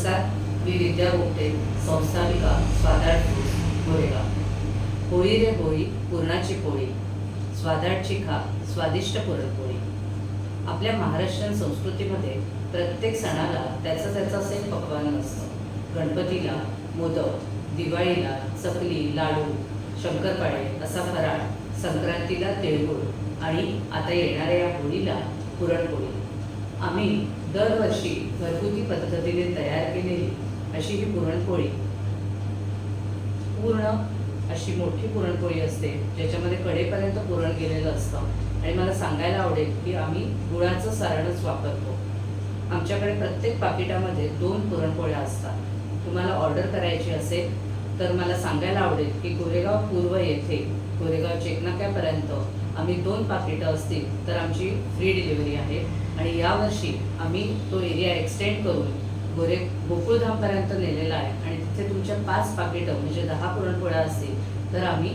नमस्कार, मी विद्या गोपटे, संस्थापिका स्वादाड फूड्स, गोरेगाव। होळी रे होळी, पुरणाची पोळी, स्वादाडची खा, स्वादिष्ट पुरणपोळी। आपल्या महाराष्ट्रीयन संस्कृतीमध्ये प्रत्येक सणाला त्याचं त्याचं असे पक्वान्न असतं। गणपतीला मोदक, दिवाळीला चकली, लाडू, शंकरपाळे असा फराळ, संक्रांतीला तिळगुळ आणि आता येणाऱ्या या होळीला पुरणपोळी। आम्ही दरवर्षी घरगुती पद्धतीने तयार केलेली अशी ही पुरणपोळी पूर्ण अशी मोठी पुरणपोळी असते, ज्याच्यामध्ये कडेपर्यंत पुरण गेलेलं असतं। आणि मला सांगायला आवडेल की आम्ही गुळाचं सारणच वापरतो। आमच्याकडे प्रत्येक पाकिटामध्ये 2 पुरणपोळ्या असतात। तुम्हाला ऑर्डर करायची असेल तर मला सांगायला आवडेल की गोरेगाव पूर्व येथे गोरेगाव चेकनाक्यापर्यंत आम्ही 2 पाकिटं असतील तर आमची फ्री डिलिव्हरी आहे। आणि यावर्षी आम्ही तो एरिया एक्सटेंड करून गोकुळधामपर्यंत नेलेला आहे आणि तिथे तुमच्या 5 पाकिटं म्हणजे 10 पुरणपोळ्या असतील तर आम्ही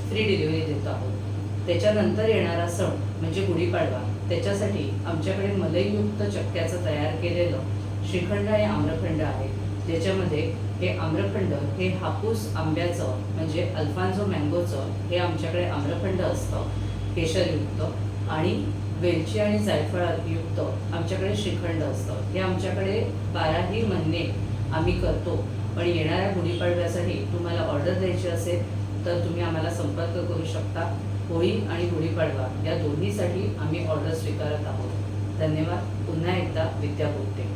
फ्री डिलिव्हरी देतो आहोत। त्याच्यानंतर येणारा सण म्हणजे गुढीपाडवा, त्याच्यासाठी आमच्याकडे मलईयुक्त चक्क्याचं तयार केलेलं श्रीखंड आणि आम्रखंड आहे, ज्याच्यामध्ये हे आम्रखंड हे हापूस आंब्याचं म्हणजे अल्फान्सो मँगोचं हे आमच्याकडे आम्रखंड असतं केशरयुक्त, आणि वेलची आणि जायफळयुक्त आमच्याकडे श्रीखंड असतं। हे आमच्याकडे 12ही महिने आम्ही करतो। पण येणाऱ्या गुढीपाडव्यासाठी तुम्हाला ऑर्डर द्यायची असेल तर तुम्ही आम्हाला संपर्क करू शकता। होळी आणि गुढीपाडवा या दोन्हीसाठी आम्ही ऑर्डर स्वीकारत आहोत। धन्यवाद। पुन्हा एकदा विद्या गोपटे।